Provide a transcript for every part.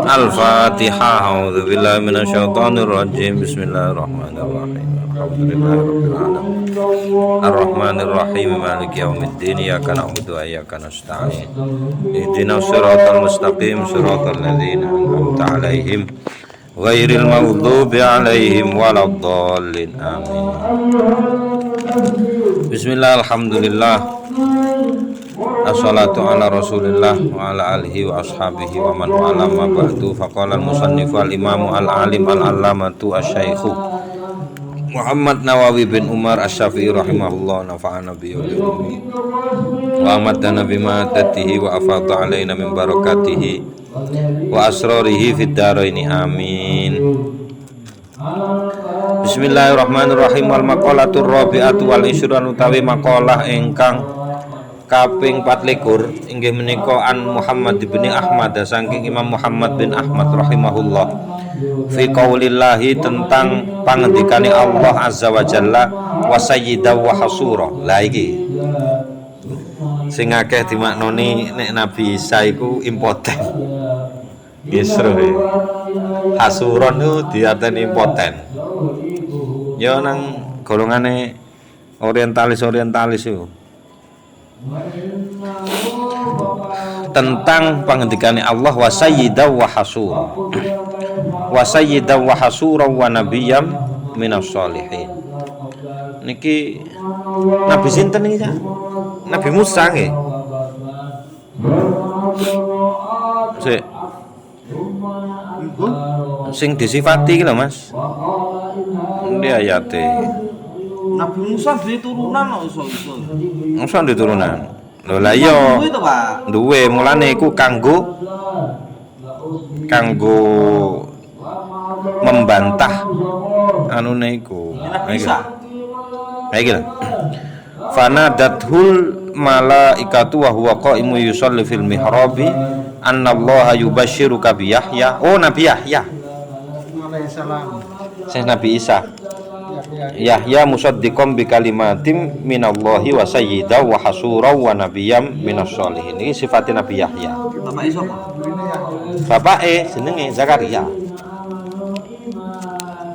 Al-Fatihah. A'udzubillahi minasyaitonir rajim. Bismillahirrahmanirrahim. Alhamdulillahirabbil alamin. Arrahmanir rahim. Maliki yaumiddin. Iyyaka na'budu wa iyyaka nasta'in. Ihdinas siratal mustaqim. Siratal ladzina an'amta 'alaihim ghairil maghdubi 'alaihim waladdallin. Amin. Bismillah, alhamdulillah. Assalatu ala rasulillah wa ala alihi wa ashabihi wa man wala ma ba'du. Faqala al-musannifu al-imamu al-alim al-allamatu asy-syaikhu Muhammad Nawawi bin Umar Asy-Syafi'i rahimahullah, nafa'ana bi ulumi wa amadana bima tatihi wa afadha alaina min barakatihi wa asrarihi fid dharaini amin. Bismillahirrahmanirrahim. Wal maqalatur rabi'atu wal ishrun utawi maqalah ingkang kaping 24 inggih menika an Muhammad bin Ahmad saking Imam Muhammad bin Ahmad rahimahullah fi qaulillahi tentang pangendikane Allah azza wa jalla wa sayyidaw wa hasura. Lah iki sing akeh dimaknoni nek Nabi Isa iku impoten. Yesro hasuron itu diarteni impoten. Ya nang golongane orientalis itu. Tentang pangendikane Allah wa sayyidaw wa hasura. Wa sayyidaw wa hasura wa nabiyyam minas sholihin. Niki Nabi sinten niki? Nabi Musa nggih. Sing disifati iki lho Mas. Ndi ayate. Nabi Musa duwe turunan kok iso-iso. Musa duwe turunan. Lho lah iya. Duwe to, Pak. Duwe, mulane iku kanggo membantah anune iku. Iki lho. Fanadathul malaikatu wa huwa qaimu yusalli fil mihrabi annallaha yubashshiruka bi Yahya. Oh, Nabi Yahya Alaihissalam. Saya Nabi Isa. Yahya musaddiqom bi kalimatim minallahi wa sayyidaw wa hasura wa nabiyyam minas sholihin. Ini sifatnya Nabi Yahya. Bapak iso kok. Bapake jenenge Zakaria.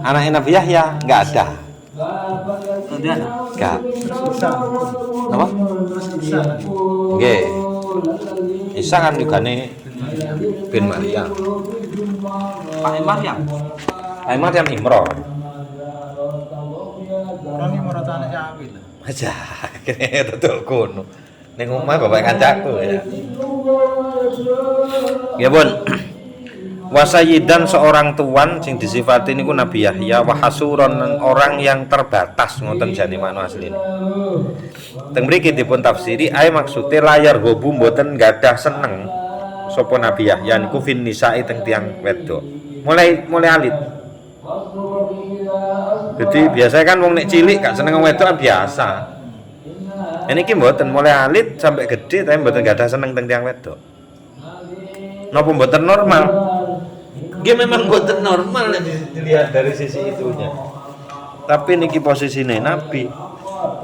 Anaknya Nabi Yahya enggak ada. Tidak ada. Enggak. Apa? Nggih. Isa kan jugane bin Maryam. Pak Maryam. Pak Maryam Imran. Orang ini merotane sapi lho. Aja, kene tetul kono. Ning omah bapak kancaku ya. Ya pun. Wasayyidan seorang tuan sing disifati niku Nabi Yahya, wa hasuron orang yang terbatas ngoten jane makna asline. Teng mriki dipun tafsiri ae maksude layar hobu mboten gadah seneng sapa Nabi Yahya niku fin nisae teng tiyang wedok. Mulai alit. Jadi biasanya kan wong nek cilik gak seneng wedok kan biasa. Ini ki mboten mulai alit sampai gede tapi mboten gadah seneng teng tiyang wedok. Napa mboten normal? Nggih memang mboten normal nek dilihat dari sisi itunya. Tapi niki posisine Nabi.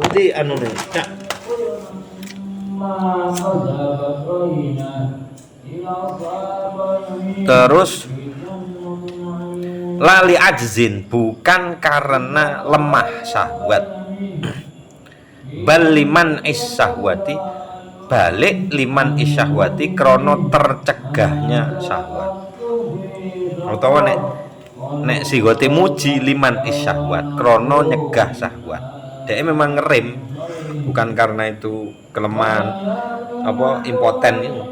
Jadi anune cak. Terus lali ajzin bukan karena lemah syahwat. Bal liman isyahwati balik liman isyahwati krono tercegahnya syahwat. Utawa nek sigote muji liman isyahwat krono nyegah syahwat. Dia memang ngerem bukan karena itu kelemahan apa impoten itu.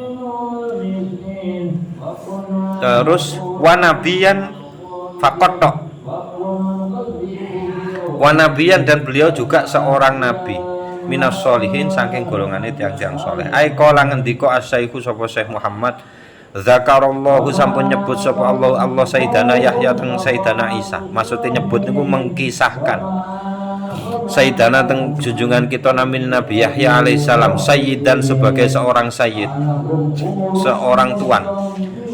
Terus wanabiyan fakotok wanabiyan dan beliau juga seorang nabi minas sholihin saking golongane tiang-tiang soleh. Ai kala ngendika asy-syaikhu sapa Syekh Muhammad zakarallahu sampun nyebut sapa Allah Sayyidana Yahya teng Sayyidana Isa. Maksudnya nyebut niku mengkisahkan Sayyidana teng junjungan kita Nabi Yahya alaihissalam sayyidan sebagai seorang sayyid, seorang tuan.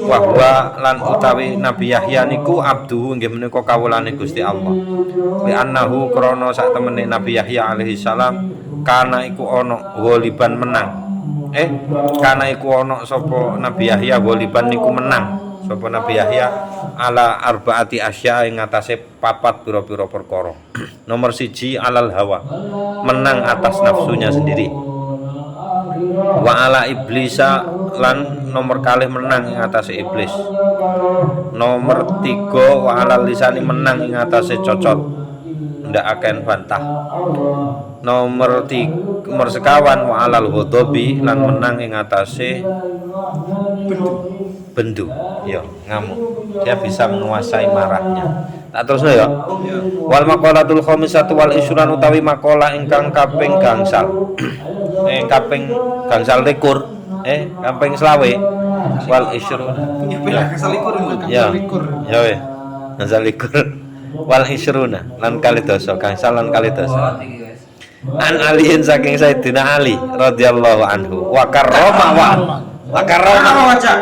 Wahwa lan utawi Nabi Yahya niku abduhu nggih menika kawulane Gusti Allah. Wa annahu krana sak temene Nabi Yahya alaihi salam kana iku ana ghaliban menang. Kana iku ana sapa Nabi Yahya ghaliban niku menang sapa Nabi Yahya ala arbaati asya ing atase papat pira-pira perkara. Nomor 1 alal hawa, menang atas nafsunya sendiri. Wa ala iblisa lan nomor kalih menang ing atase iblis. Nomor 3 wa ala lisani menang ing atase cocot, ndak akan bantah. Nomor sekawan wa alal ghadabi lan menang ing atase bendu. Ya, ngamuk. Dia bisa menguasai marahnya. Tak terusno ya. Wal maqalatul khamisatu wal isran utawi maqalah ingkang kaping gangsal. Kaping gangsal likur, kaping selawe wal isrun. Ya, kesalikur Ya. Ya weh. Gangsal likur. Wal isruna lan kali dosa, gangsal lan kali dosa. An alihin saking Sayyidina Ali radhiyallahu anhu wa karrama wajah.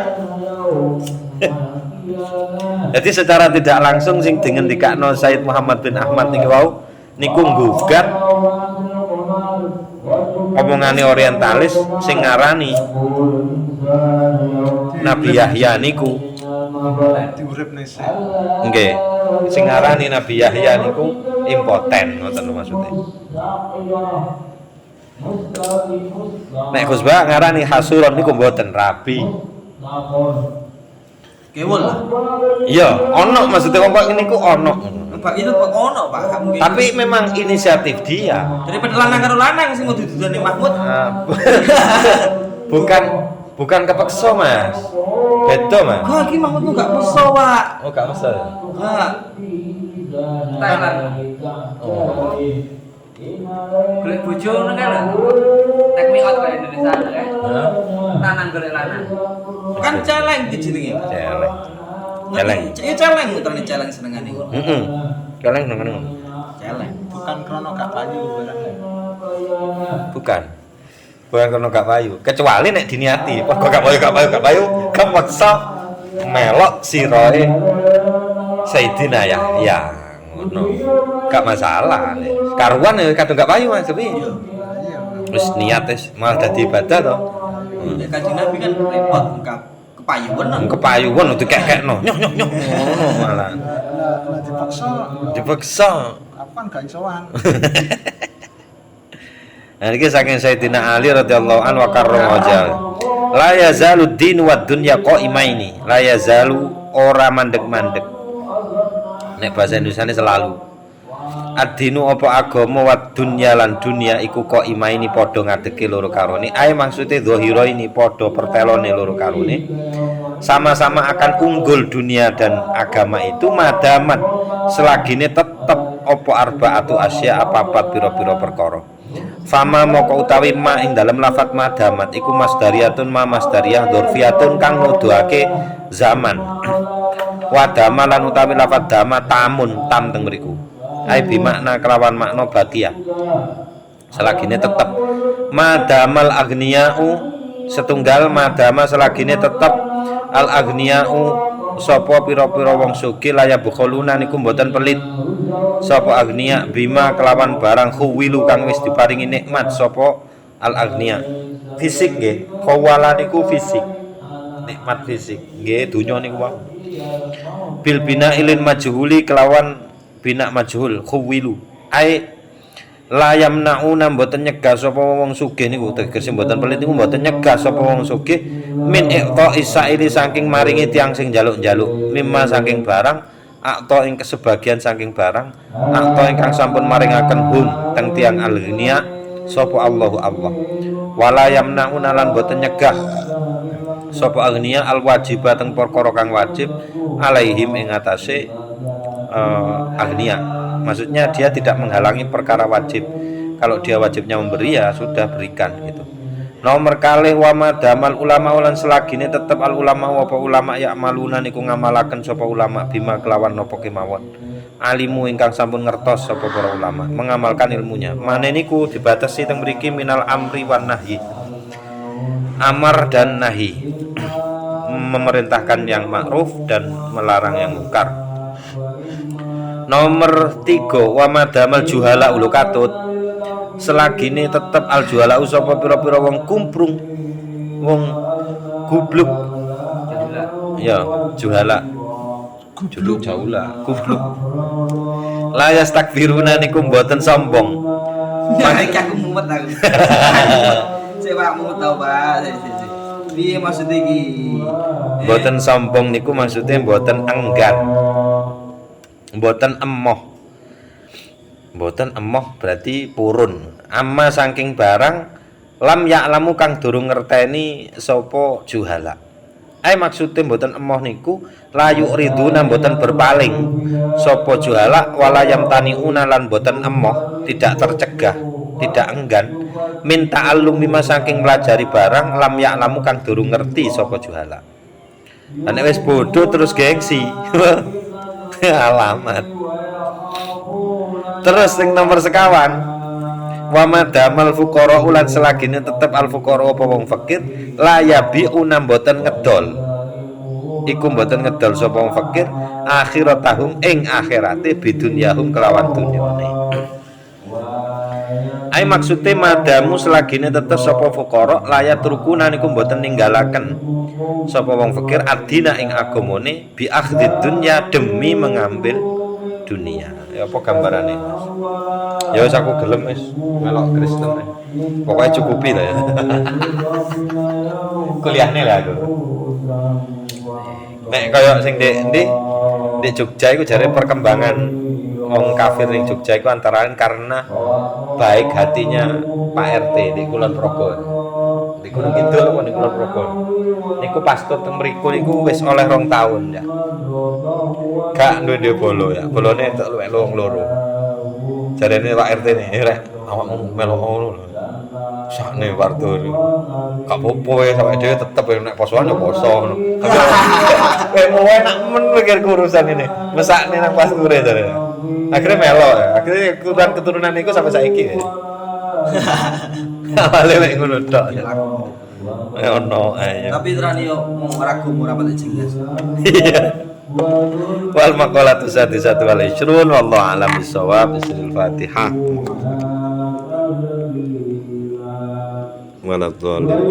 Jadi secara tidak langsung sing dengan dikakno Sayyid Muhammad bin Ahmad niki wau niku nggugat omongane orientalis sing ngarani Nabi Yahya niku diuripne sik. nggih, sing ngarani Nabi Yahya niku impoten, ngoten lho maksude. Nek Gus Ba ngarani hasuron niku mboten rabi. Kewel lah. Iya, ono maksudnya wong kok niku ono. Pak itu kok ono, Pak. Gak mungkin. Tapi memang inisiatif dia. Daripada lanang karo lanang sing mau didudani Mahmud. Bukan kepeksa, Mas. Beda, Mas. Kok iki Mahmud tuh gak peso, Pak. Oh, gak peso ya? Enggak. Thailand. Golek bojo ngono kan lho. Take me out ke Indonesia kan. Lanang golek lanang. Kan celeng iki jenenge. Celeng. Celeng. Ya celeng muterane celeng senengane. Heeh. Celeng nang Celeng. Bukan krono gak payu barangnya. Bukan karena gak payu, kecuali nek diniati. Kok gak payu, kepeksa melok siroe Sayyidina Yahya ngono. Gak masalah. Karuan ya kadung gak payu Mas, tapi wis niat wis malah dadi ibadah to. Ya Kanjeng Nabi kan repot kepayuan. Kepayuan dikekekno. Nyoh ngono malah. Lah Dipaksa. aku kan gak isoan. Nah iki saking Sayyidina Ali radhiyallahu anhu wa karrama wajah. La yazalu din wa dunya qaimaini. La yazalu ora mandeg-mandeg. Nek bahasa Indonesiane selalu. Ad-dinu apa agama wa dunya lan dunya iku qaimaini padha ngadege loro karone. Ae maksude zahira ini padha pertelone loro karone. Sama-sama akan unggul dunia dan agama itu madamat selagine tetep apa arbaatu asya apa-apa pira-pira perkara. Fama moko utawi ma ing dalem lafat madamat iku masdariyatun ma masdariyah dzurfiyatun kang nuduhake zaman. Wadama lan utawi lafat dama tamun tam teng mriku. Ai bi makna kelawan makna bakia. Selagine tetep madamal aghniyau setunggal madama selagine tetep al aghniyau sapa pira-pira wong sugih laya bukholuna niku mboten pelit. Sapa agniya bima kelawan barang khuwilu kang wis diparingi nikmat sapa al agniya. Fisik nggih, khawala niku fisik. Nikmat fisik. Nggih, donya niku wae. Bil bina ilin majhuli kelawan bina majhul khuwilu. Ai la yamnauna mboten nyegah sapa wong sugih niku tegese mboten pelit niku mboten nyegah sapa wong sugih min iqta isaili saking maringi tiang sing njaluk-njaluk mimma saking barang akta ing kesebagian saking barang akta ingkang sampun maringaken hum teng tiang al-ghniya sapa Allahu Allah wala yamnauna lan boten nyegah sapa al-ghniya al-wajiba teng perkara kang wajib alaihim ing atase al-ghniya. Maksudnya dia tidak menghalangi perkara wajib. Kalau dia wajibnya memberi ya sudah berikan gitu. Nomor kalih wa madamal ulama ulan selagine tetep al ulama apa ulama ya maluna niku ngamalaken sapa ulama bima kelawan napa kemawon. Alimu ingkang sampun ngertos sapa para ulama mengamalkan ilmunya. Mane niku dibatasi teng mriki minal amri wan nahyi. Amar dan nahi. Memerintahkan yang ma'ruf dan melarang yang mungkar. Nomor 3 wa madamal juhala ulu katut selagine tetep al juhala sapa pira-pira wong kumprung wong gubluk Ya, juhala. Judul jaula, kubluk. La yastakbiruna niku mboten sombong. Ya iki aku mumet aku. Coba mau tahu Pak. Piye maksud iki? Mboten sombong niku maksudnya mboten enggan. Mboten emoh. Mboten emoh berarti purun. Amma saking barang lam ya'lamu kang durung ngerteni sapa juhala. Maksudnya mboten emoh niku layu riduna mboten berpaling sapa juhala wala yamtaniuna lan mboten emoh, tidak tercegah, tidak enggan minta alum lima saking pelajari barang lam ya'lamu kang durung ngerti sapa juhala. Lan nek wis bodoh terus gengsi. Alamat. Terus yang nomor sekawan wa madamal fuqara ulan selagine tetep al fuqara apa wong fakir la yabiuna mboten ngedol iku mboten ngedol sapa wong fakir akhiratahum ing akhirate bidunyahum kelawan dunyane. Maksudnya madamu selagine tetep sapa fuqara layat rukuna niku mboten ninggalaken sapa wong fakir adina ing agamane bi akhdid dunya demi mengambil dunia. Ya apa gambarane? Ya wis aku gelem wis melok Kristen. Pokoknya cukupi lah ya. Kuliahne lah aku. Nek kaya sing di Jogja iku jare perkembangan wong kafir ning Jogja iku antara lain karena baik hatinya Pak RT di Kulon Progo. Di Gunung Kidul apa di Kulon Progo. Niku pastor teng mriku niku wis oleh 2 tahun ya. Gak duwe bolo ya. Bolone entuk luwek wong loro. Jarene Pak RT nih, rek awakmu melok ngono lho. Sakne warto. Gak apa-apa ya sampe dhewe tetep nek posoan ya poso ngono. Mau enak men mikir urusan ini. Mesakne nang pasture jarene. Akhirnya melok ya. Akhirnya keturunan niku sampai saiki ya. Awale mek ngono tok. Ya ono ae. Tapi terane yo ragu ora pati jelas. Iya. Wal maqalatu satu wal isrun wallahu a'lam bissawab. Bismillahil Fatihah. Waladhdallin.